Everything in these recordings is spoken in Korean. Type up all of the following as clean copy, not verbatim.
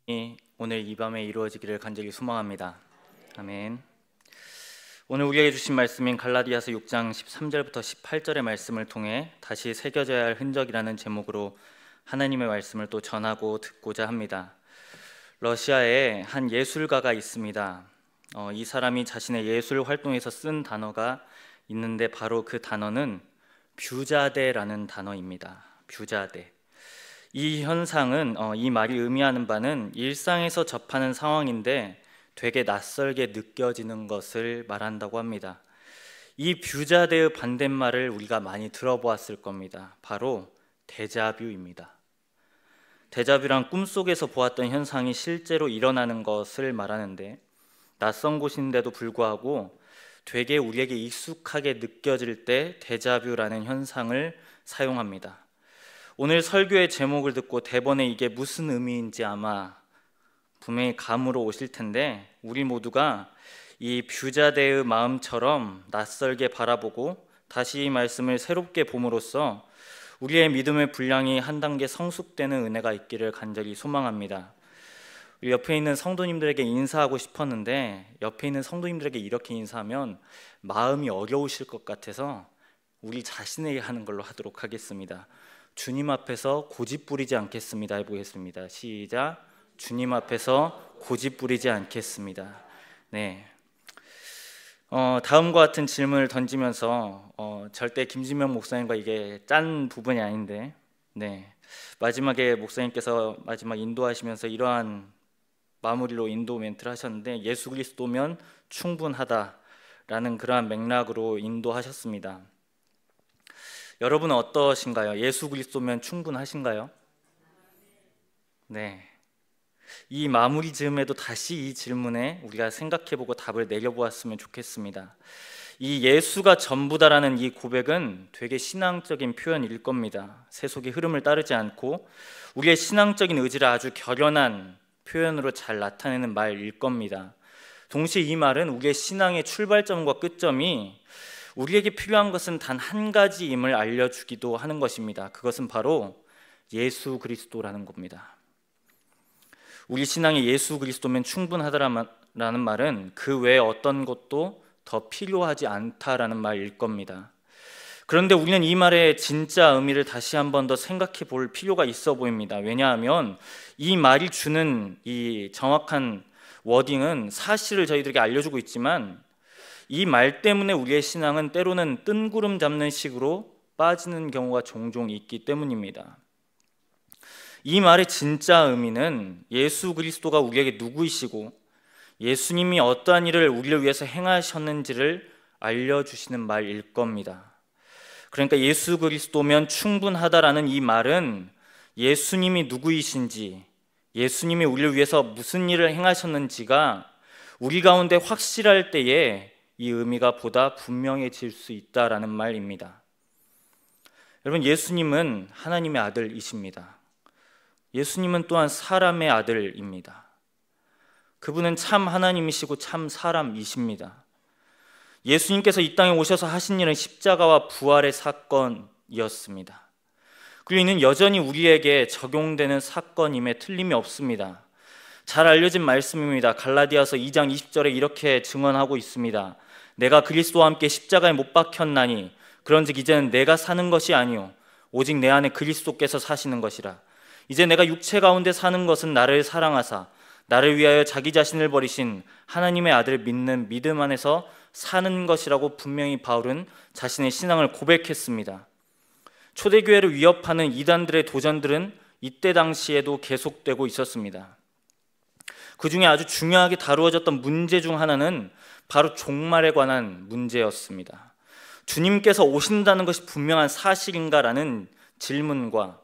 오늘 이 밤에 이루어지기를 간절히 소망합니다. 아멘. 오늘 우리에게 주신 말씀인 갈라디아서 6장 13절부터 18절의 말씀을 통해 다시 새겨져야 할 흔적이라는 제목으로 하나님의 말씀을 또 전하고 듣고자 합니다. 러시아에 한 예술가가 있습니다. 이 사람이 자신의 예술 활동에서 쓴 단어가 있는데 바로 그 단어는 뷰자데라는 단어입니다. 뷰자데. 이 현상은 이 말이 의미하는 바는 일상에서 접하는 상황인데 되게 낯설게 느껴지는 것을 말한다고 합니다. 이 뷰자데의 반대말을 우리가 많이 들어보았을 겁니다. 바로 데자뷰입니다. 데자뷰란 꿈속에서 보았던 현상이 실제로 일어나는 것을 말하는데 낯선 곳인데도 불구하고 되게 우리에게 익숙하게 느껴질 때 데자뷰라는 현상을 사용합니다. 오늘 설교의 제목을 듣고 대본에 이게 무슨 의미인지 아마 분명히 감으로 오실 텐데 우리 모두가 이 뷰자데의 마음처럼 낯설게 바라보고 다시 이 말씀을 새롭게 봄으로써 우리의 믿음의 분량이 한 단계 성숙되는 은혜가 있기를 간절히 소망합니다. 우리 옆에 있는 성도님들에게 인사하고 싶었는데 옆에 있는 성도님들에게 이렇게 인사하면 마음이 어려우실 것 같아서 우리 자신에게 하는 걸로 하도록 하겠습니다. 주님 앞에서 고집 부리지 않겠습니다. 해보겠습니다. 시작. 주님 앞에서 고집 부리지 않겠습니다. 네. 다음과 같은 질문을 던지면서 절대 김진명 목사님과 이게 짠 부분이 아닌데, 네. 마지막에 목사님께서 마지막 인도하시면서 이러한 마무리로 인도 멘트를 하셨는데 예수 그리스도면 충분하다라는 그러한 맥락으로 인도하셨습니다. 여러분은 어떠신가요? 예수 그리스도면 충분하신가요? 네. 이 마무리 즈음에도 다시 이 질문에 우리가 생각해보고 답을 내려보았으면 좋겠습니다. 이 예수가 전부다라는 이 고백은 되게 신앙적인 표현일 겁니다. 세속의 흐름을 따르지 않고 우리의 신앙적인 의지를 아주 결연한 표현으로 잘 나타내는 말일 겁니다. 동시에 이 말은 우리의 신앙의 출발점과 끝점이 우리에게 필요한 것은 단 한 가지임을 알려주기도 하는 것입니다. 그것은 바로 예수 그리스도라는 겁니다. 우리 신앙에 예수 그리스도면 충분하다라는 말은 그 외에 어떤 것도 더 필요하지 않다라는 말일 겁니다. 그런데 우리는 이 말의 진짜 의미를 다시 한 번 더 생각해 볼 필요가 있어 보입니다. 왜냐하면 이 말이 주는 이 정확한 워딩은 사실을 저희들에게 알려주고 있지만 이 말 때문에 우리의 신앙은 때로는 뜬구름 잡는 식으로 빠지는 경우가 종종 있기 때문입니다. 이 말의 진짜 의미는 예수 그리스도가 우리에게 누구이시고 예수님이 어떠한 일을 우리를 위해서 행하셨는지를 알려주시는 말일 겁니다. 그러니까 예수 그리스도면 충분하다라는 이 말은 예수님이 누구이신지, 예수님이 우리를 위해서 무슨 일을 행하셨는지가 우리 가운데 확실할 때에 이 의미가 보다 분명해질 수 있다라는 말입니다. 여러분, 예수님은 하나님의 아들이십니다. 예수님은 또한 사람의 아들입니다. 그분은 참 하나님이시고 참 사람이십니다. 예수님께서 이 땅에 오셔서 하신 일은 십자가와 부활의 사건이었습니다. 그리고 이는 여전히 우리에게 적용되는 사건임에 틀림이 없습니다. 잘 알려진 말씀입니다. 갈라디아서 2장 20절에 이렇게 증언하고 있습니다. 내가 그리스도와 함께 십자가에 못 박혔나니 그런즉 이제는 내가 사는 것이 아니요 오직 내 안에 그리스도께서 사시는 것이라. 이제 내가 육체 가운데 사는 것은 나를 사랑하사 나를 위하여 자기 자신을 버리신 하나님의 아들을 믿는 믿음 안에서 사는 것이라고 분명히 바울은 자신의 신앙을 고백했습니다. 초대교회를 위협하는 이단들의 도전들은 이때 당시에도 계속되고 있었습니다. 그 중에 아주 중요하게 다루어졌던 문제 중 하나는 바로 종말에 관한 문제였습니다. 주님께서 오신다는 것이 분명한 사실인가라는 질문과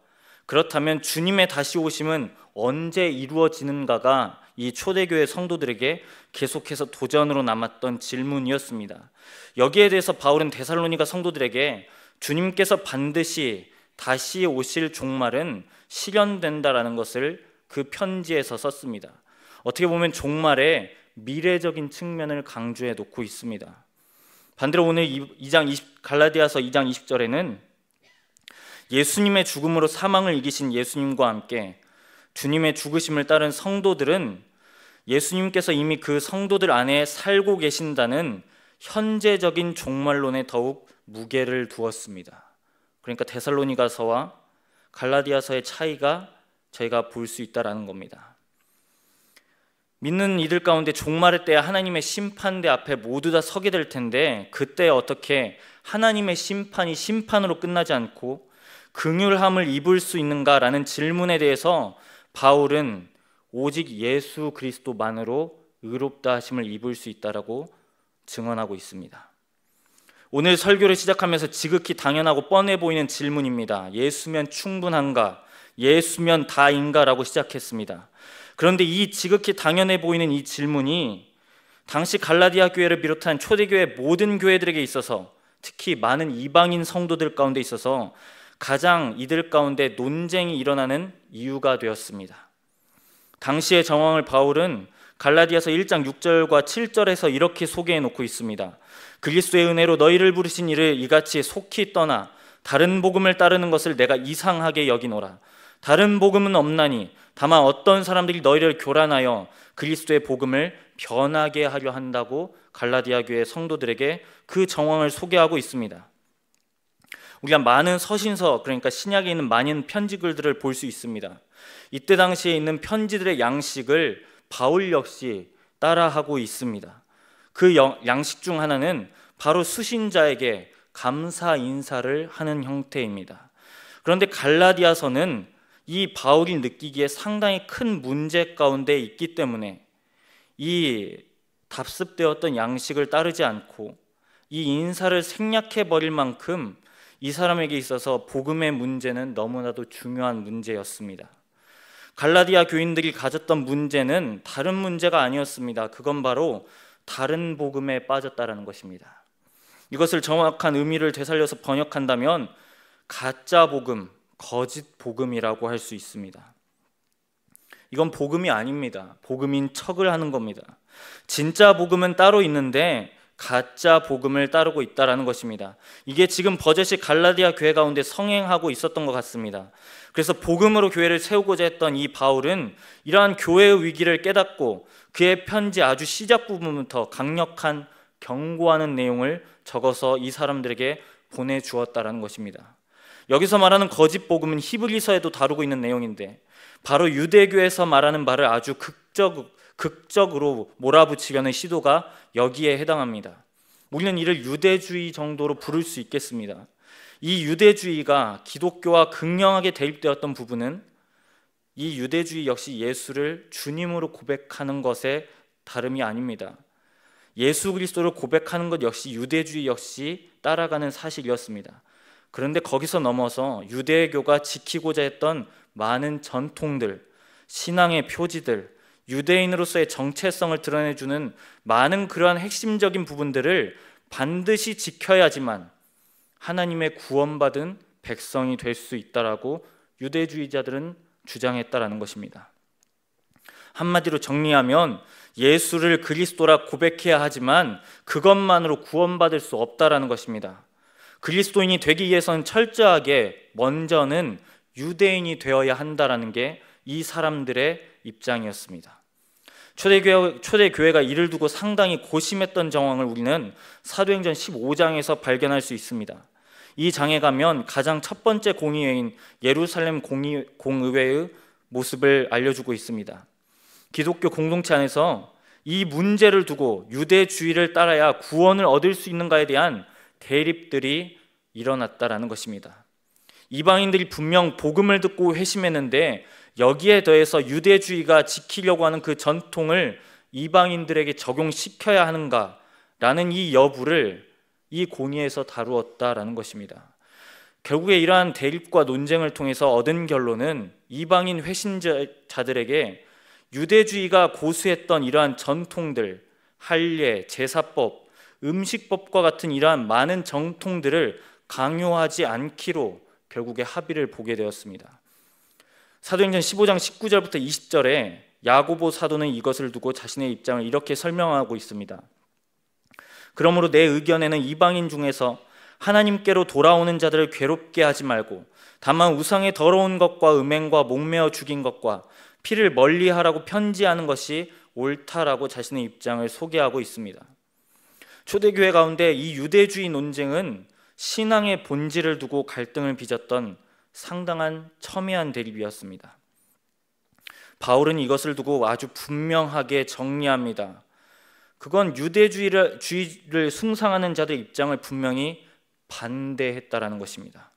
그렇다면 주님의 다시 오심은 언제 이루어지는가가 이 초대교회 성도들에게 계속해서 도전으로 남았던 질문이었습니다. 여기에 대해서 바울은 데살로니가 성도들에게 주님께서 반드시 다시 오실 종말은 실현된다라는 것을 그 편지에서 썼습니다. 어떻게 보면 종말의 미래적인 측면을 강조해 놓고 있습니다. 반대로 오늘 갈라디아서 2장 20절에는 예수님의 죽음으로 사망을 이기신 예수님과 함께 주님의 죽으심을 따른 성도들은 예수님께서 이미 그 성도들 안에 살고 계신다는 현재적인 종말론에 더욱 무게를 두었습니다. 그러니까 데살로니가서와 갈라디아서의 차이가 저희가 볼 수 있다라는 겁니다. 믿는 이들 가운데 종말의 때에 하나님의 심판대 앞에 모두 다 서게 될 텐데, 그때 어떻게 하나님의 심판이 심판으로 끝나지 않고 긍휼함을 입을 수 있는가라는 질문에 대해서 바울은 오직 예수 그리스도만으로 의롭다 하심을 입을 수 있다라고 증언하고 있습니다. 오늘 설교를 시작하면서 지극히 당연하고 뻔해 보이는 질문입니다. 예수면 충분한가? 예수면 다인가? 라고 시작했습니다. 그런데 이 지극히 당연해 보이는 이 질문이 당시 갈라디아 교회를 비롯한 초대교회 모든 교회들에게 있어서, 특히 많은 이방인 성도들 가운데 있어서 가장 이들 가운데 논쟁이 일어나는 이유가 되었습니다. 당시의 정황을 바울은 갈라디아서 1장 6절과 7절에서 이렇게 소개해 놓고 있습니다. 그리스도의 은혜로 너희를 부르신 이를 이같이 속히 떠나 다른 복음을 따르는 것을 내가 이상하게 여기노라. 다른 복음은 없나니 다만 어떤 사람들이 너희를 교란하여 그리스도의 복음을 변하게 하려 한다고 갈라디아 교회 성도들에게 그 정황을 소개하고 있습니다. 우리가 많은 서신서, 그러니까 신약에 있는 많은 편지글들을 볼 수 있습니다. 이때 당시에 있는 편지들의 양식을 바울 역시 따라하고 있습니다. 그 양식 중 하나는 바로 수신자에게 감사 인사를 하는 형태입니다. 그런데 갈라디아서는 이 바울이 느끼기에 상당히 큰 문제 가운데 있기 때문에 이 답습되었던 양식을 따르지 않고 이 인사를 생략해 버릴 만큼 이 사람에게 있어서 복음의 문제는 너무나도 중요한 문제였습니다. 갈라디아 교인들이 가졌던 문제는 다른 문제가 아니었습니다. 그건 바로 다른 복음에 빠졌다라는 것입니다. 이것을 정확한 의미를 되살려서 번역한다면 가짜 복음, 거짓 복음이라고 할 수 있습니다. 이건 복음이 아닙니다. 복음인 척을 하는 겁니다. 진짜 복음은 따로 있는데 가짜 복음을 따르고 있다라는 것입니다. 이게 지금 버젓이 갈라디아 교회 가운데 성행하고 있었던 것 같습니다. 그래서 복음으로 교회를 세우고자 했던 이 바울은 이러한 교회의 위기를 깨닫고 그의 편지 아주 시작 부분부터 강력한 경고하는 내용을 적어서 이 사람들에게 보내주었다라는 것입니다. 여기서 말하는 거짓 복음은 히브리서에도 다루고 있는 내용인데, 바로 유대교에서 말하는 바를 아주 극적으로 몰아붙이려는 시도가 여기에 해당합니다. 우리는 이를 유대주의 정도로 부를 수 있겠습니다. 이 유대주의가 기독교와 극명하게 대립되었던 부분은 이 유대주의 역시 예수를 주님으로 고백하는 것에 다름이 아닙니다. 예수 그리스도를 고백하는 것 역시 유대주의 역시 따라가는 사실이었습니다. 그런데 거기서 넘어서 유대교가 지키고자 했던 많은 전통들, 신앙의 표지들, 유대인으로서의 정체성을 드러내주는 많은 그러한 핵심적인 부분들을 반드시 지켜야지만 하나님의 구원받은 백성이 될 수 있다라고 유대주의자들은 주장했다라는 것입니다. 한마디로 정리하면 예수를 그리스도라 고백해야 하지만 그것만으로 구원받을 수 없다라는 것입니다. 그리스도인이 되기 위해서는 철저하게 먼저는 유대인이 되어야 한다라는 게 이 사람들의 입장이었습니다. 초대교회가 이를 두고 상당히 고심했던 정황을 우리는 사도행전 15장에서 발견할 수 있습니다. 이 장에 가면 가장 첫 번째 공의회인 예루살렘 공의회의 모습을 알려주고 있습니다. 기독교 공동체 안에서 이 문제를 두고 유대주의를 따라야 구원을 얻을 수 있는가에 대한 대립들이 일어났다라는 것입니다. 이방인들이 분명 복음을 듣고 회심했는데 여기에 더해서 유대주의가 지키려고 하는 그 전통을 이방인들에게 적용시켜야 하는가라는 이 여부를 이 공의에서 다루었다라는 것입니다. 결국에 이러한 대립과 논쟁을 통해서 얻은 결론은 이방인 회신자들에게 유대주의가 고수했던 이러한 전통들, 할례, 제사법, 음식법과 같은 이러한 많은 정통들을 강요하지 않기로 결국에 합의를 보게 되었습니다. 사도행전 15장 19절부터 20절에 야고보 사도는 이것을 두고 자신의 입장을 이렇게 설명하고 있습니다. 그러므로 내 의견에는 이방인 중에서 하나님께로 돌아오는 자들을 괴롭게 하지 말고 다만 우상의 더러운 것과 음행과 목매어 죽인 것과 피를 멀리하라고 편지하는 것이 옳다라고 자신의 입장을 소개하고 있습니다. 초대교회 가운데 이 유대주의 논쟁은 신앙의 본질을 두고 갈등을 빚었던 상당한 첨예한 대립이었습니다. 바울은 이것을 두고 아주 분명하게 정리합니다. 그건 유대주의를 숭상하는 자들의 입장을 분명히 반대했다라는 것입니다.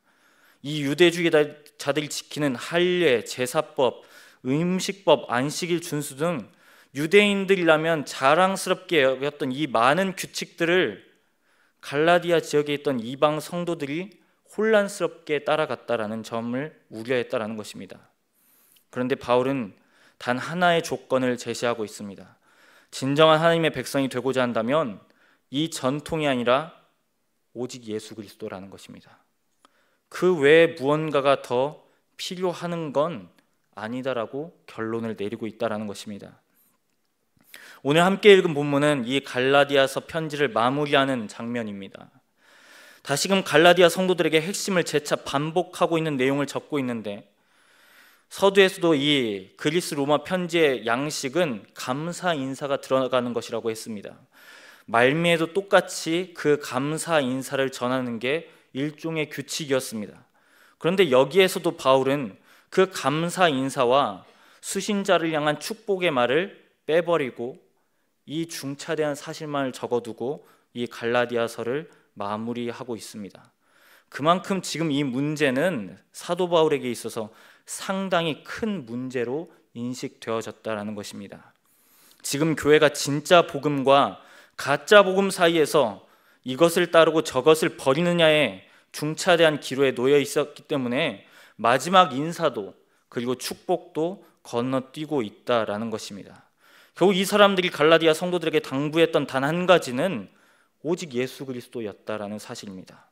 이 유대주의자들이 지키는 할례, 제사법, 음식법, 안식일 준수 등 유대인들이라면 자랑스럽게 여겼던 이 많은 규칙들을 갈라디아 지역에 있던 이방 성도들이 혼란스럽게 따라갔다라는 점을 우려했다라는 것입니다. 그런데 바울은 단 하나의 조건을 제시하고 있습니다. 진정한 하나님의 백성이 되고자 한다면 이 전통이 아니라 오직 예수 그리스도라는 것입니다. 그 외에 무언가가 더 필요한 건 아니다라고 결론을 내리고 있다라는 것입니다. 오늘 함께 읽은 본문은 이 갈라디아서 편지를 마무리하는 장면입니다. 다시금 갈라디아 성도들에게 핵심을 재차 반복하고 있는 내용을 적고 있는데, 서두에서도 이 그리스 로마 편지의 양식은 감사 인사가 들어가는 것이라고 했습니다. 말미에도 똑같이 그 감사 인사를 전하는 게 일종의 규칙이었습니다. 그런데 여기에서도 바울은 그 감사 인사와 수신자를 향한 축복의 말을 빼버리고 이 중차대한 사실만을 적어두고 이 갈라디아서를 마무리하고 있습니다. 그만큼 지금 이 문제는 사도 바울에게 있어서 상당히 큰 문제로 인식되어졌다라는 것입니다. 지금 교회가 진짜 복음과 가짜 복음 사이에서 이것을 따르고 저것을 버리느냐의 중차대한 기로에 놓여 있었기 때문에 마지막 인사도 그리고 축복도 건너뛰고 있다라는 것입니다. 결국 이 사람들이 갈라디아 성도들에게 당부했던 단 한 가지는 오직 예수 그리스도였다라는 사실입니다.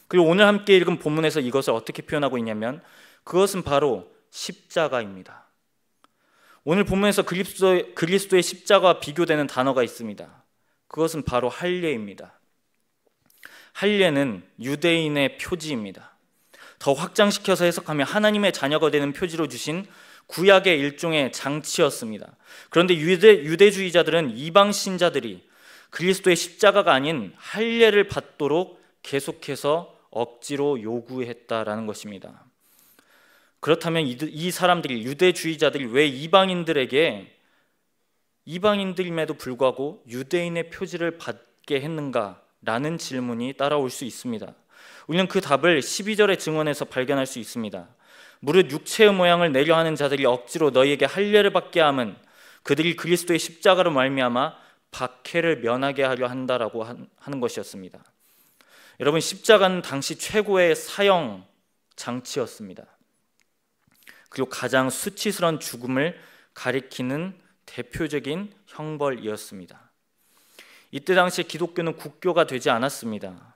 그리고 오늘 함께 읽은 본문에서 이것을 어떻게 표현하고 있냐면 그것은 바로 십자가입니다. 오늘 본문에서 그리스도의 십자가와 비교되는 단어가 있습니다. 그것은 바로 할례입니다. 할례는 유대인의 표지입니다. 더 확장시켜서 해석하면 하나님의 자녀가 되는 표지로 주신 구약의 일종의 장치였습니다. 그런데 유대주의자들은 이방 신자들이 그리스도의 십자가가 아닌 할례를 받도록 계속해서 억지로 요구했다라는 것입니다. 그렇다면 이 사람들이, 유대주의자들이 왜 이방인들임에도 불구하고 유대인의 표지를 받게 했는가라는 질문이 따라올 수 있습니다. 우리는 그 답을 12절의 증언에서 발견할 수 있습니다. 무릇 육체의 모양을 내려 하는 자들이 억지로 너희에게 할례를 받게 함은 그들이 그리스도의 십자가로 말미암아 박해를 면하게 하려 한다라고 하는 것이었습니다. 여러분, 십자가는 당시 최고의 사형 장치였습니다. 그리고 가장 수치스러운 죽음을 가리키는 대표적인 형벌이었습니다. 이때 당시에 기독교는 국교가 되지 않았습니다.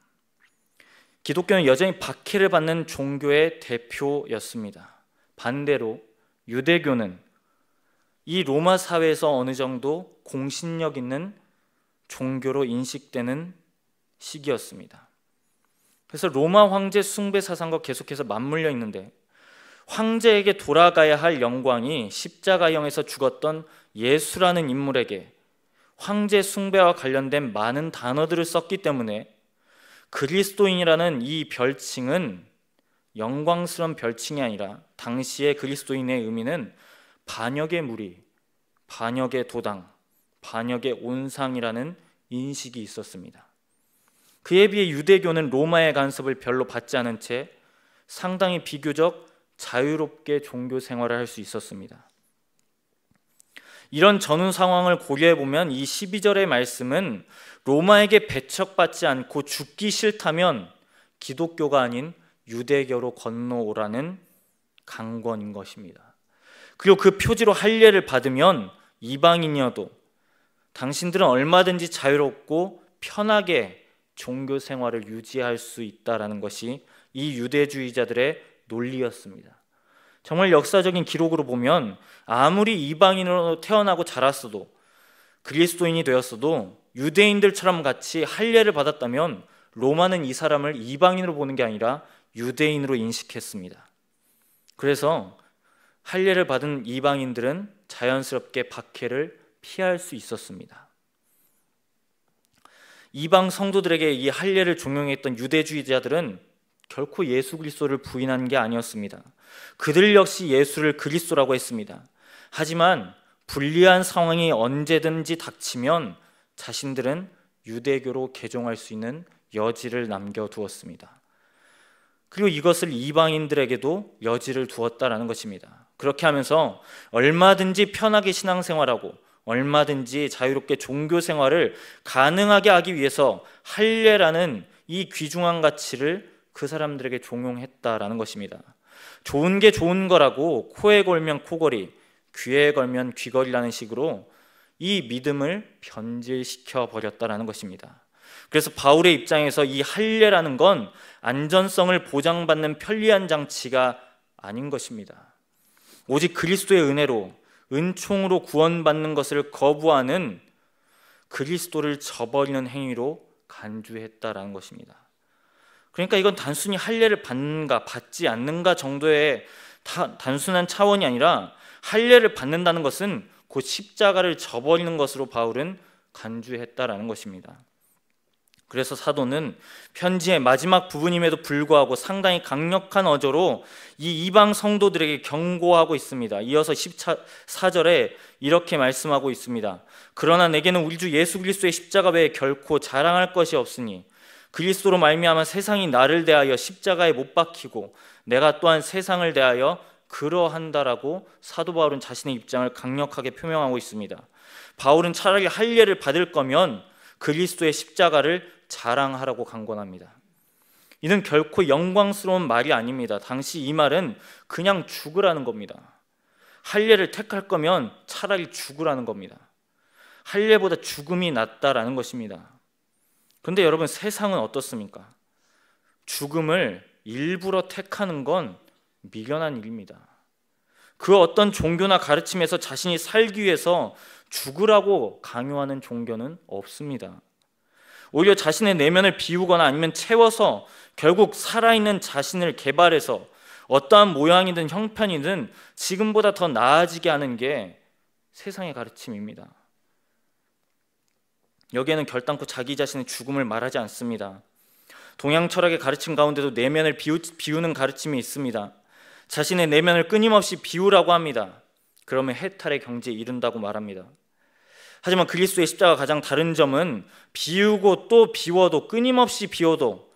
기독교는 여전히 박해를 받는 종교의 대표였습니다. 반대로 유대교는 이 로마 사회에서 어느 정도 공신력 있는 종교로 인식되는 시기였습니다. 그래서 로마 황제 숭배 사상과 계속해서 맞물려 있는데, 황제에게 돌아가야 할 영광이 십자가형에서 죽었던 예수라는 인물에게 황제 숭배와 관련된 많은 단어들을 썼기 때문에 그리스도인이라는 이 별칭은 영광스러운 별칭이 아니라 당시의 그리스도인의 의미는 반역의 무리, 반역의 도당, 반역의 온상이라는 인식이 있었습니다. 그에 비해 유대교는 로마의 간섭을 별로 받지 않은 채 상당히 비교적 자유롭게 종교 생활을 할 수 있었습니다. 이런 전후 상황을 고려해 보면 이 12절의 말씀은 로마에게 배척받지 않고 죽기 싫다면 기독교가 아닌 유대교로 건너오라는 강권인 것입니다. 그리고 그 표지로 할례를 받으면 이방인이어도 당신들은 얼마든지 자유롭고 편하게 종교 생활을 유지할 수 있다라는 것이 이 유대주의자들의 논리였습니다. 정말 역사적인 기록으로 보면 아무리 이방인으로 태어나고 자랐어도, 그리스도인이 되었어도 유대인들처럼 같이 할례를 받았다면 로마는 이 사람을 이방인으로 보는 게 아니라 유대인으로 인식했습니다. 그래서 할례를 받은 이방인들은 자연스럽게 박해를 피할 수 있었습니다. 이방 성도들에게 이 할례를 종용했던 유대주의자들은 결코 예수 그리스도를 부인한 게 아니었습니다. 그들 역시 예수를 그리스도라고 했습니다. 하지만 불리한 상황이 언제든지 닥치면 자신들은 유대교로 개종할 수 있는 여지를 남겨두었습니다. 그리고 이것을 이방인들에게도 여지를 두었다라는 것입니다. 그렇게 하면서 얼마든지 편하게 신앙생활하고 얼마든지 자유롭게 종교 생활을 가능하게 하기 위해서 할례라는 이 귀중한 가치를 그 사람들에게 종용했다라는 것입니다. 좋은 게 좋은 거라고 코에 걸면 코걸이, 귀에 걸면 귀걸이라는 식으로 이 믿음을 변질시켜 버렸다라는 것입니다. 그래서 바울의 입장에서 이 할례라는 건 안전성을 보장받는 편리한 장치가 아닌 것입니다. 오직 그리스도의 은혜로 은총으로 구원받는 것을 거부하는 그리스도를 저버리는 행위로 간주했다라는 것입니다. 그러니까 이건 단순히 할례를 받는가 받지 않는가 정도의 단순한 차원이 아니라 할례를 받는다는 것은 곧 십자가를 저버리는 것으로 바울은 간주했다라는 것입니다. 그래서 사도는 편지의 마지막 부분임에도 불구하고 상당히 강력한 어조로 이 이방 성도들에게 경고하고 있습니다. 이어서 14절에 이렇게 말씀하고 있습니다. 그러나 내게는 우리 주 예수 그리스도의 십자가 외에 결코 자랑할 것이 없으니 그리스도로 말미암아 세상이 나를 대하여 십자가에 못 박히고 내가 또한 세상을 대하여 그러한다라고 사도 바울은 자신의 입장을 강력하게 표명하고 있습니다. 바울은 차라리 할례를 받을 거면 그리스도의 십자가를 자랑하라고 강권합니다. 이는 결코 영광스러운 말이 아닙니다. 당시 이 말은 그냥 죽으라는 겁니다. 할례를 택할 거면 차라리 죽으라는 겁니다. 할례보다 죽음이 낫다라는 것입니다. 그런데 여러분, 세상은 어떻습니까? 죽음을 일부러 택하는 건 미련한 일입니다. 그 어떤 종교나 가르침에서 자신이 살기 위해서 죽으라고 강요하는 종교는 없습니다. 오히려 자신의 내면을 비우거나 아니면 채워서 결국 살아있는 자신을 개발해서 어떠한 모양이든 형편이든 지금보다 더 나아지게 하는 게 세상의 가르침입니다. 여기에는 결단코 자기 자신의 죽음을 말하지 않습니다. 동양 철학의 가르침 가운데도 내면을 비우는 가르침이 있습니다. 자신의 내면을 끊임없이 비우라고 합니다. 그러면 해탈의 경지에 이른다고 말합니다. 하지만 그리스도의 십자가가 가장 다른 점은 비우고 또 비워도 끊임없이 비워도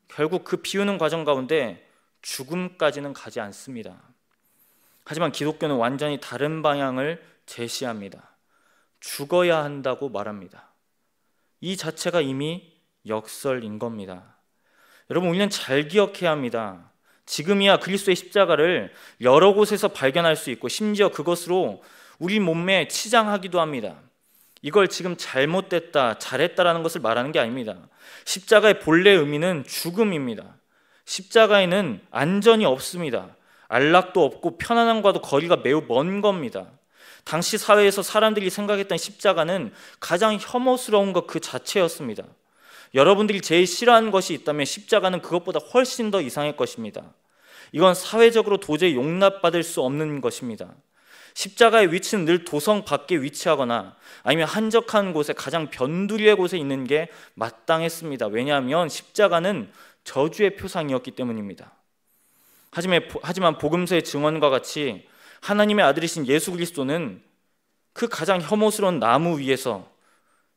결국 그 비우는 과정 가운데 죽음까지는 가지 않습니다. 하지만 기독교는 완전히 다른 방향을 제시합니다. 죽어야 한다고 말합니다. 이 자체가 이미 역설인 겁니다. 여러분, 우리는 잘 기억해야 합니다. 지금이야 그리스도의 십자가를 여러 곳에서 발견할 수 있고 심지어 그것으로 우리 몸매에 치장하기도 합니다. 이걸 지금 잘못됐다, 잘했다라는 것을 말하는 게 아닙니다. 십자가의 본래 의미는 죽음입니다. 십자가에는 안전이 없습니다. 안락도 없고 편안함과도 거리가 매우 먼 겁니다. 당시 사회에서 사람들이 생각했던 십자가는 가장 혐오스러운 것 그 자체였습니다. 여러분들이 제일 싫어하는 것이 있다면 십자가는 그것보다 훨씬 더 이상의 것입니다. 이건 사회적으로 도저히 용납받을 수 없는 것입니다. 십자가의 위치는 늘 도성 밖에 위치하거나 아니면 한적한 곳에 가장 변두리의 곳에 있는 게 마땅했습니다. 왜냐하면 십자가는 저주의 표상이었기 때문입니다. 하지만 복음서의 증언과 같이 하나님의 아들이신 예수 그리스도는 그 가장 혐오스러운 나무 위에서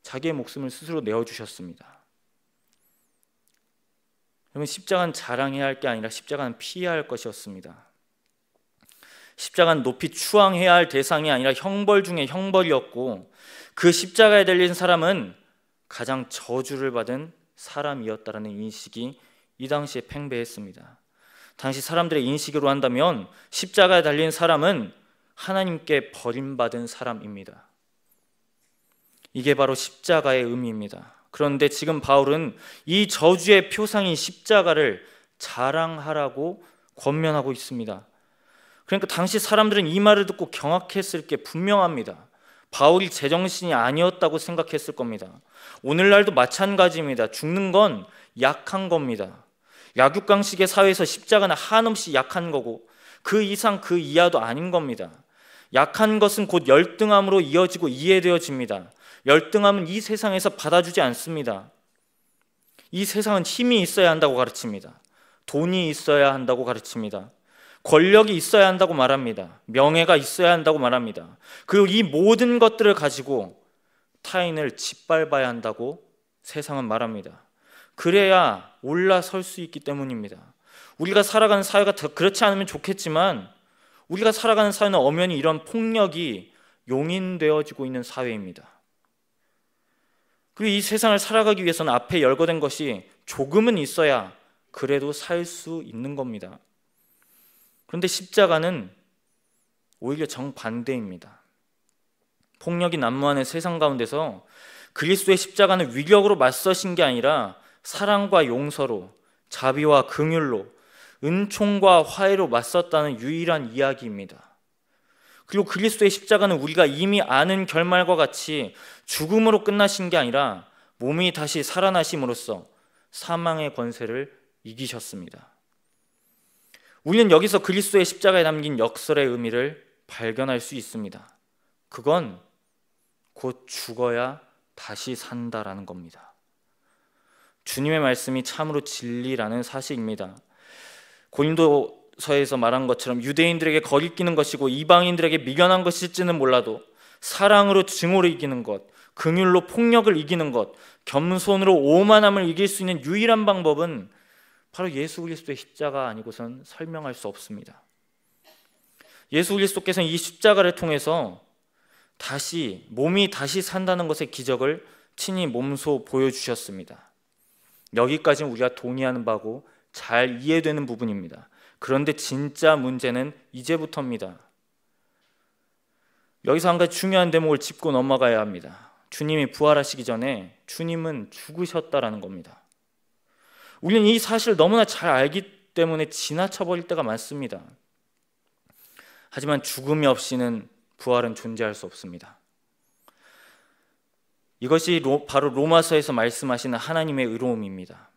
자기의 목숨을 스스로 내어주셨습니다. 여러분, 십자가는 자랑해야 할 게 아니라 십자가는 피해야 할 것이었습니다. 십자가는 높이 추앙해야 할 대상이 아니라 형벌 중에 형벌이었고 그 십자가에 달린 사람은 가장 저주를 받은 사람이었다라는 인식이 이 당시에 팽배했습니다. 당시 사람들의 인식으로 한다면 십자가에 달린 사람은 하나님께 버림받은 사람입니다. 이게 바로 십자가의 의미입니다. 그런데 지금 바울은 이 저주의 표상인 십자가를 자랑하라고 권면하고 있습니다. 그러니까 당시 사람들은 이 말을 듣고 경악했을 게 분명합니다. 바울이 제정신이 아니었다고 생각했을 겁니다. 오늘날도 마찬가지입니다. 죽는 건 약한 겁니다. 약육강식의 사회에서 십자가는 한없이 약한 거고 그 이상 그 이하도 아닌 겁니다. 약한 것은 곧 열등함으로 이어지고 이해되어집니다. 열등함은 이 세상에서 받아주지 않습니다. 이 세상은 힘이 있어야 한다고 가르칩니다. 돈이 있어야 한다고 가르칩니다. 권력이 있어야 한다고 말합니다. 명예가 있어야 한다고 말합니다. 그리고 이 모든 것들을 가지고 타인을 짓밟아야 한다고 세상은 말합니다. 그래야 올라설 수 있기 때문입니다. 우리가 살아가는 사회가 그렇지 않으면 좋겠지만 우리가 살아가는 사회는 엄연히 이런 폭력이 용인되어지고 있는 사회입니다. 그리고 이 세상을 살아가기 위해서는 앞에 열거된 것이 조금은 있어야 그래도 살 수 있는 겁니다. 그런데 십자가는 오히려 정반대입니다. 폭력이 난무하는 세상 가운데서 그리스도의 십자가는 위력으로 맞서신 게 아니라 사랑과 용서로, 자비와 긍휼로, 은총과 화해로 맞섰다는 유일한 이야기입니다. 그리고 그리스도의 십자가는 우리가 이미 아는 결말과 같이 죽음으로 끝나신 게 아니라 몸이 다시 살아나심으로써 사망의 권세를 이기셨습니다. 우리는 여기서 그리스도의 십자가에 담긴 역설의 의미를 발견할 수 있습니다. 그건 곧 죽어야 다시 산다라는 겁니다. 주님의 말씀이 참으로 진리라는 사실입니다. 고린도서에서 말한 것처럼 유대인들에게 거리끼는 것이고 이방인들에게 미련한 것일지는 몰라도 사랑으로 증오를 이기는 것, 긍휼로 폭력을 이기는 것, 겸손으로 오만함을 이길 수 있는 유일한 방법은 바로 예수 그리스도의 십자가 아니고선 설명할 수 없습니다. 예수 그리스도께서는 이 십자가를 통해서 몸이 다시 산다는 것의 기적을 친히 몸소 보여주셨습니다. 여기까지는 우리가 동의하는 바고 잘 이해되는 부분입니다. 그런데 진짜 문제는 이제부터입니다. 여기서 한 가지 중요한 대목을 짚고 넘어가야 합니다. 주님이 부활하시기 전에 주님은 죽으셨다라는 겁니다. 우리는 이 사실을 너무나 잘 알기 때문에 지나쳐버릴 때가 많습니다. 하지만 죽음이 없이는 부활은 존재할 수 없습니다. 이것이 바로 로마서에서 말씀하시는 하나님의 의로움입니다.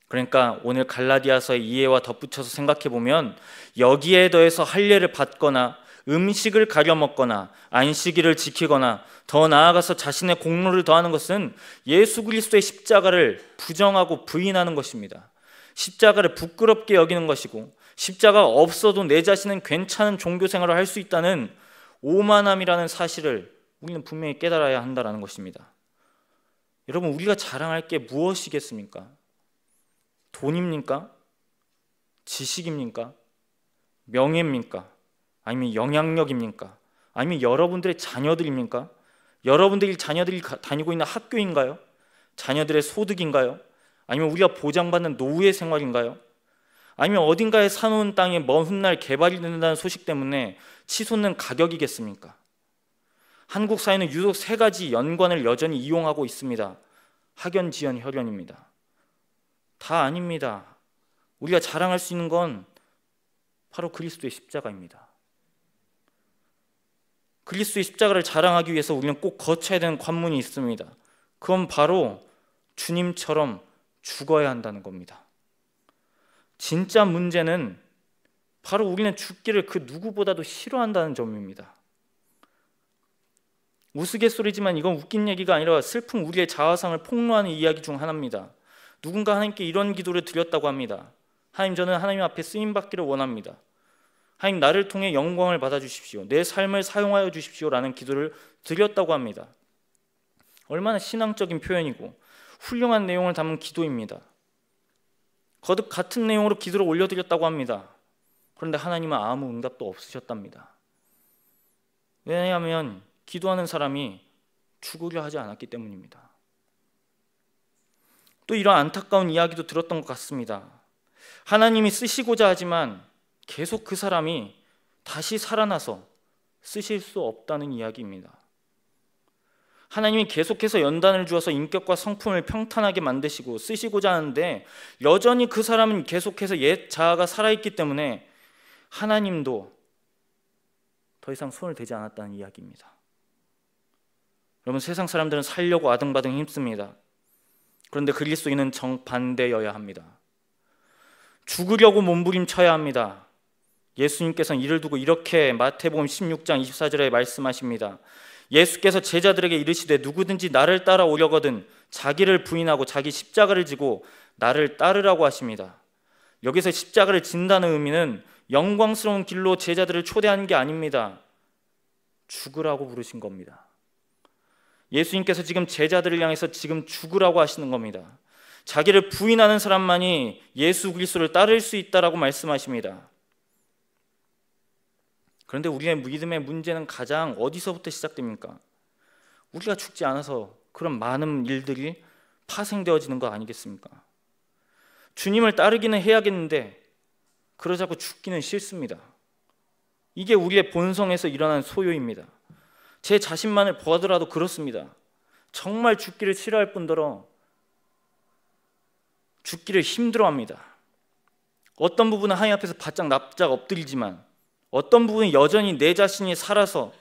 그러니까 오늘 갈라디아서의 이해와 덧붙여서 생각해보면 여기에 더해서 할례를 받거나 음식을 가려 먹거나 안식일을 지키거나 더 나아가서 자신의 공로를 더하는 것은 예수 그리스도의 십자가를 부정하고 부인하는 것입니다. 십자가를 부끄럽게 여기는 것이고 십자가가 없어도 내 자신은 괜찮은 종교 생활을 할 수 있다는 오만함이라는 사실을 우리는 분명히 깨달아야 한다는 것입니다. 여러분, 우리가 자랑할 게 무엇이겠습니까? 돈입니까? 지식입니까? 명예입니까? 아니면 영향력입니까? 아니면 여러분들의 자녀들입니까? 여러분들이 자녀들이 다니고 있는 학교인가요? 자녀들의 소득인가요? 아니면 우리가 보장받는 노후의 생활인가요? 아니면 어딘가에 사놓은 땅이 먼 훗날 개발이 된다는 소식 때문에 치솟는 가격이겠습니까? 한국 사회는 유독 세 가지 연관을 여전히 이용하고 있습니다. 학연, 지연, 혈연입니다. 다 아닙니다. 우리가 자랑할 수 있는 건 바로 그리스도의 십자가입니다. 그리스도의 십자가를 자랑하기 위해서 우리는 꼭 거쳐야 되는 관문이 있습니다. 그건 바로 주님처럼 죽어야 한다는 겁니다. 진짜 문제는 바로 우리는 죽기를 그 누구보다도 싫어한다는 점입니다. 우스갯소리지만 이건 웃긴 얘기가 아니라 슬픈 우리의 자아상을 폭로하는 이야기 중 하나입니다. 누군가 하나님께 이런 기도를 드렸다고 합니다. 하나님, 저는 하나님 앞에 쓰임받기를 원합니다. 하나님, 나를 통해 영광을 받아주십시오. 내 삶을 사용하여 주십시오라는 기도를 드렸다고 합니다. 얼마나 신앙적인 표현이고 훌륭한 내용을 담은 기도입니다. 거듭 같은 내용으로 기도를 올려드렸다고 합니다. 그런데 하나님은 아무 응답도 없으셨답니다. 왜냐하면 기도하는 사람이 죽으려 하지 않았기 때문입니다. 또 이런 안타까운 이야기도 들었던 것 같습니다. 하나님이 쓰시고자 하지만 계속 그 사람이 다시 살아나서 쓰실 수 없다는 이야기입니다. 하나님이 계속해서 연단을 주어서 인격과 성품을 평탄하게 만드시고 쓰시고자 하는데 여전히 그 사람은 계속해서 옛 자아가 살아있기 때문에 하나님도 더 이상 손을 대지 않았다는 이야기입니다. 여러분, 세상 사람들은 살려고 아등바등 힘씁니다. 그런데 그리스도인은 정반대여야 합니다. 죽으려고 몸부림쳐야 합니다. 예수님께서는 이를 두고 이렇게 마태복음 16장 24절에 말씀하십니다. 예수께서 제자들에게 이르시되 누구든지 나를 따라오려거든 자기를 부인하고 자기 십자가를 지고 나를 따르라고 하십니다. 여기서 십자가를 진다는 의미는 영광스러운 길로 제자들을 초대하는 게 아닙니다. 죽으라고 부르신 겁니다. 예수님께서 지금 제자들을 향해서 지금 죽으라고 하시는 겁니다. 자기를 부인하는 사람만이 예수 그리스도를 따를 수 있다라고 말씀하십니다. 그런데 우리의 믿음의 문제는 가장 어디서부터 시작됩니까? 우리가 죽지 않아서 그런 많은 일들이 파생되어지는 거 아니겠습니까? 주님을 따르기는 해야겠는데 그러자고 죽기는 싫습니다. 이게 우리의 본성에서 일어나는 소요입니다. 제 자신만을 보아더라도 그렇습니다. 정말 죽기를 싫어할 뿐더러 죽기를 힘들어합니다. 어떤 부분은 하나님 앞에서 바짝 납작 엎드리지만 어떤 부분은 여전히 내 자신이 살아서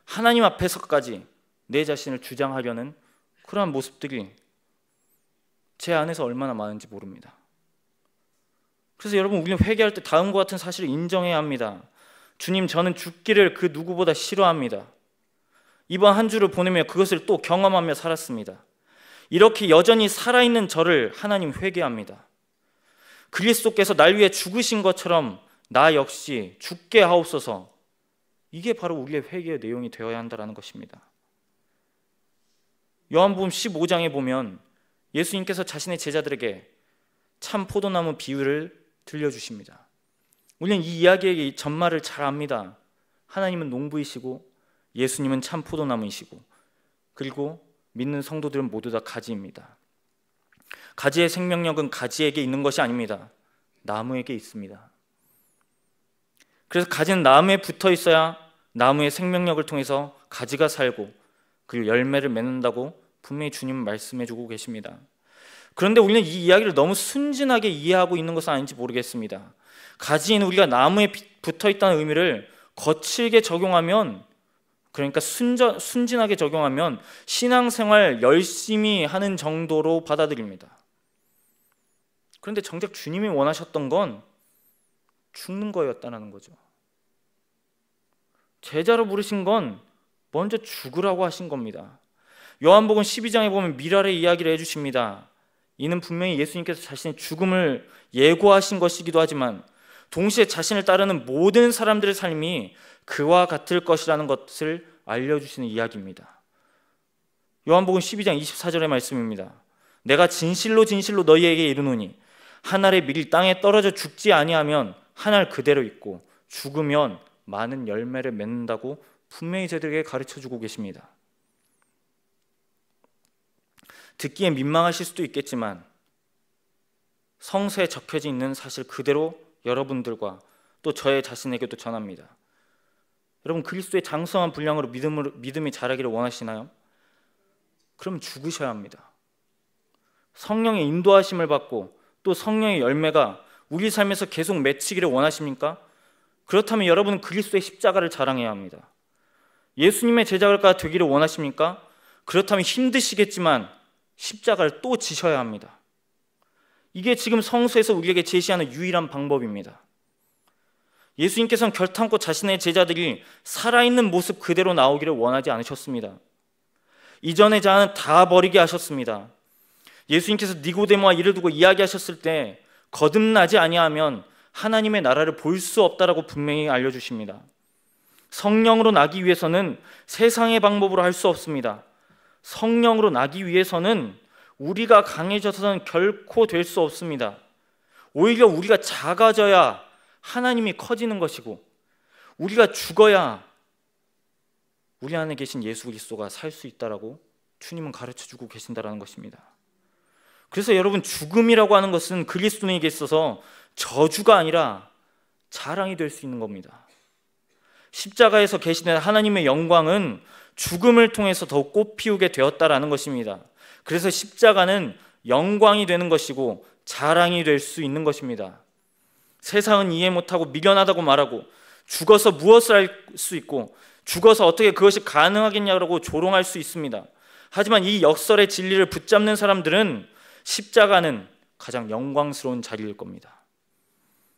하나님 앞에서까지 내 자신을 주장하려는 그러한 모습들이 제 안에서 얼마나 많은지 모릅니다. 그래서 여러분, 우리는 회개할 때 다음과 같은 사실을 인정해야 합니다. 주님, 저는 죽기를 그 누구보다 싫어합니다. 이번 한 주를 보내며 그것을 또 경험하며 살았습니다. 이렇게 여전히 살아있는 저를 하나님 회개합니다. 그리스도께서 날 위해 죽으신 것처럼 나 역시 죽게 하옵소서. 이게 바로 우리의 회개의 내용이 되어야 한다는 것입니다. 요한복음 15장에 보면 예수님께서 자신의 제자들에게 참 포도나무 비유를 들려주십니다. 우리는 이 이야기의 전말을 잘 압니다. 하나님은 농부이시고 예수님은 참 포도나무이시고 그리고 믿는 성도들은 모두 다 가지입니다. 가지의 생명력은 가지에게 있는 것이 아닙니다. 나무에게 있습니다. 그래서 가지는 나무에 붙어 있어야 나무의 생명력을 통해서 가지가 살고 그리고 열매를 맺는다고 분명히 주님은 말씀해 주고 계십니다. 그런데 우리는 이 이야기를 너무 순진하게 이해하고 있는 것은 아닌지 모르겠습니다. 가지인 우리가 나무에 붙어 있다는 의미를 거칠게 적용하면, 그러니까 순진하게 적용하면 신앙생활 열심히 하는 정도로 받아들입니다. 그런데 정작 주님이 원하셨던 건 죽는 거였다는 거죠. 제자로 부르신 건 먼저 죽으라고 하신 겁니다. 요한복음 12장에 보면 미랄의 이야기를 해주십니다. 이는 분명히 예수님께서 자신의 죽음을 예고하신 것이기도 하지만 동시에 자신을 따르는 모든 사람들의 삶이 그와 같을 것이라는 것을 알려주시는 이야기입니다. 요한복음 12장 24절의 말씀입니다. 내가 진실로 진실로 너희에게 이르노니 한 알의 밀이 땅에 떨어져 죽지 아니하면 한 알 그대로 있고 죽으면 많은 열매를 맺는다고 분명히 저들에게 가르쳐주고 계십니다. 듣기에 민망하실 수도 있겠지만 성서에 적혀져 있는 사실 그대로 여러분들과 또 저의 자신에게도 전합니다. 여러분, 그리스도의 장성한 분량으로 믿음이 자라기를 원하시나요? 그럼 죽으셔야 합니다. 성령의 인도하심을 받고 또 성령의 열매가 우리 삶에서 계속 맺히기를 원하십니까? 그렇다면 여러분은 그리스도의 십자가를 자랑해야 합니다. 예수님의 제자가 되기를 원하십니까? 그렇다면 힘드시겠지만 십자가를 또 지셔야 합니다. 이게 지금 성서에서 우리에게 제시하는 유일한 방법입니다. 예수님께서는 결탄코 자신의 제자들이 살아있는 모습 그대로 나오기를 원하지 않으셨습니다. 이전의 자는 다 버리게 하셨습니다. 예수님께서 니고데모와 이를 두고 이야기하셨을 때 거듭나지 아니하면 하나님의 나라를 볼 수 없다라고 분명히 알려주십니다. 성령으로 나기 위해서는 세상의 방법으로 할 수 없습니다. 성령으로 나기 위해서는 우리가 강해져서는 결코 될 수 없습니다. 오히려 우리가 작아져야 하나님이 커지는 것이고 우리가 죽어야 우리 안에 계신 예수 그리스도가 살 수 있다라고 주님은 가르쳐주고 계신다라는 것입니다. 그래서 여러분, 죽음이라고 하는 것은 그리스도인에게 있어서 저주가 아니라 자랑이 될 수 있는 겁니다. 십자가에서 계시는 하나님의 영광은 죽음을 통해서 더욱 꽃피우게 되었다라는 것입니다. 그래서 십자가는 영광이 되는 것이고 자랑이 될 수 있는 것입니다. 세상은 이해 못하고 미련하다고 말하고 죽어서 무엇을 할 수 있고 죽어서 어떻게 그것이 가능하겠냐고 조롱할 수 있습니다. 하지만 이 역설의 진리를 붙잡는 사람들은 십자가는 가장 영광스러운 자리일 겁니다.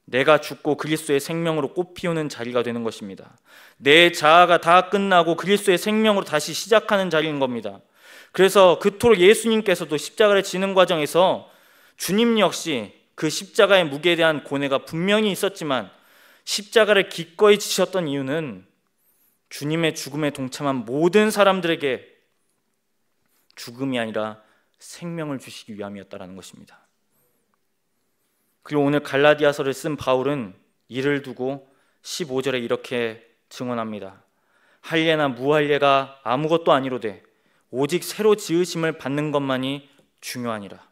내가 죽고 그리스도의 생명으로 꽃피우는 자리가 되는 것입니다. 내 자아가 다 끝나고 그리스도의 생명으로 다시 시작하는 자리인 겁니다. 그래서 그토록 예수님께서도 십자가를 지는 과정에서 주님 역시 그 십자가의 무게에 대한 고뇌가 분명히 있었지만 십자가를 기꺼이 지셨던 이유는 주님의 죽음에 동참한 모든 사람들에게 죽음이 아니라 생명을 주시기 위함이었다는 것입니다. 그리고 오늘 갈라디아서를 쓴 바울은 이를 두고 15절에 이렇게 증언합니다. 할례나 무할례가 아무것도 아니로되 오직 새로 지으심을 받는 것만이 중요하니라.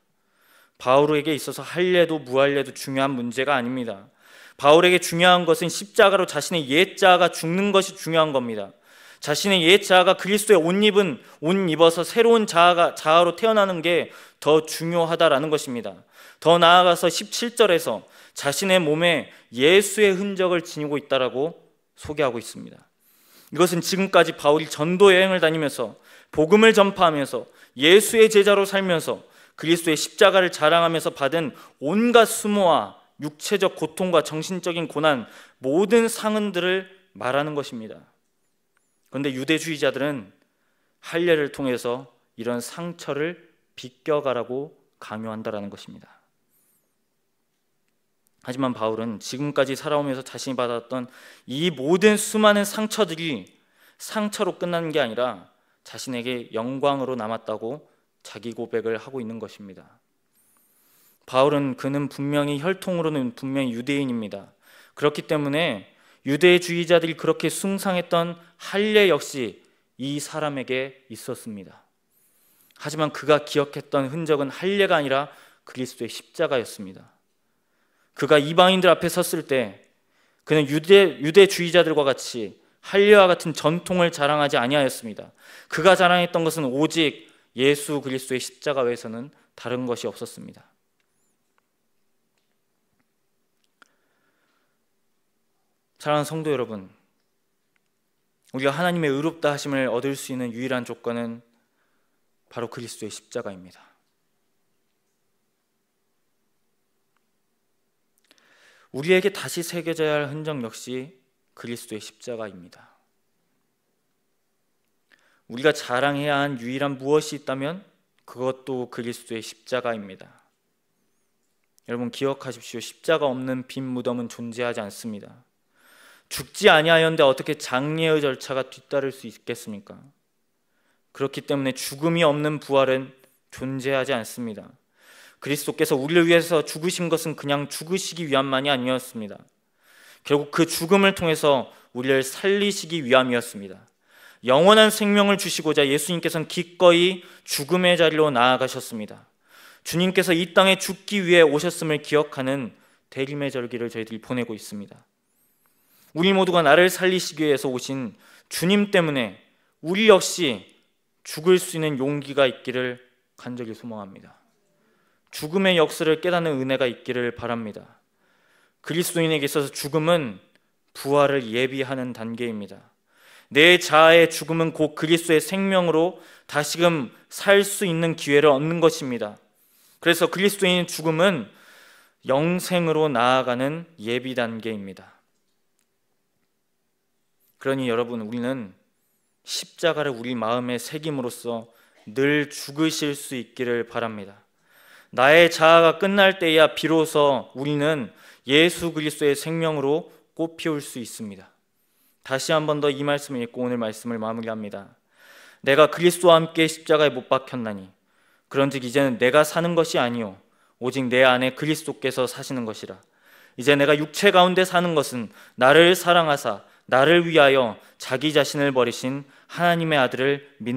바울에게 있어서 할례도 무할례도 중요한 문제가 아닙니다. 바울에게 중요한 것은 십자가로 자신의 옛 자아가 죽는 것이 중요한 겁니다. 자신의 옛 자아가 그리스도의 옷 입어서 새로운 자아로 태어나는 게 더 중요하다라는 것입니다. 더 나아가서 17절에서 자신의 몸에 예수의 흔적을 지니고 있다라고 소개하고 있습니다. 이것은 지금까지 바울이 전도 여행을 다니면서 복음을 전파하면서 예수의 제자로 살면서 그리스도의 십자가를 자랑하면서 받은 온갖 수모와 육체적 고통과 정신적인 고난, 모든 상흔들을 말하는 것입니다. 그런데 유대주의자들은 할례를 통해서 이런 상처를 비껴가라고 강요한다라는 것입니다. 하지만 바울은 지금까지 살아오면서 자신이 받았던 이 모든 수많은 상처들이 상처로 끝나는 게 아니라 자신에게 영광으로 남았다고 자기 고백을 하고 있는 것입니다. 그는 분명히 혈통으로는 분명히 유대인입니다. 그렇기 때문에 유대주의자들이 그렇게 숭상했던 할례 역시 이 사람에게 있었습니다. 하지만 그가 기억했던 흔적은 할례가 아니라 그리스도의 십자가였습니다. 그가 이방인들 앞에 섰을 때 그는 유대주의자들과 같이 할례와 같은 전통을 자랑하지 아니하였습니다. 그가 자랑했던 것은 오직 예수 그리스도의 십자가 외에서는 다른 것이 없었습니다. 사랑하는 성도 여러분, 우리가 하나님의 의롭다 하심을 얻을 수 있는 유일한 조건은 바로 그리스도의 십자가입니다. 우리에게 다시 새겨져야 할 흔적 역시 그리스도의 십자가입니다. 우리가 자랑해야 한 유일한 무엇이 있다면 그것도 그리스도의 십자가입니다. 여러분 기억하십시오. 십자가 없는 빈 무덤은 존재하지 않습니다. 죽지 아니하였는데 어떻게 장례의 절차가 뒤따를 수 있겠습니까? 그렇기 때문에 죽음이 없는 부활은 존재하지 않습니다. 그리스도께서 우리를 위해서 죽으신 것은 그냥 죽으시기 위함만이 아니었습니다. 결국 그 죽음을 통해서 우리를 살리시기 위함이었습니다. 영원한 생명을 주시고자 예수님께서는 기꺼이 죽음의 자리로 나아가셨습니다. 주님께서 이 땅에 죽기 위해 오셨음을 기억하는 대림의 절기를 저희들이 보내고 있습니다. 우리 모두가 나를 살리시기 위해서 오신 주님 때문에 우리 역시 죽을 수 있는 용기가 있기를 간절히 소망합니다. 죽음의 역사를 깨닫는 은혜가 있기를 바랍니다. 그리스도인에게 있어서 죽음은 부활을 예비하는 단계입니다. 내 자아의 죽음은 곧 그리스도의 생명으로 다시금 살 수 있는 기회를 얻는 것입니다. 그래서 그리스도인의 죽음은 영생으로 나아가는 예비 단계입니다. 그러니 여러분, 우리는 십자가를 우리 마음에 새김으로써 늘 죽으실 수 있기를 바랍니다. 나의 자아가 끝날 때야 비로소 우리는 예수 그리스도의 생명으로 꽃피울 수 있습니다. 다시 한 번 더 이 말씀을 읽고 오늘 말씀을 마무리합니다. 내가 그리스도와 함께 십자가에 못 박혔나니 그런즉 이제는 내가 사는 것이 아니요 오직 내 안에 그리스도께서 사시는 것이라. 이제 내가 육체 가운데 사는 것은 나를 사랑하사 나를 위하여 자기 자신을 버리신 하나님의 아들을 믿는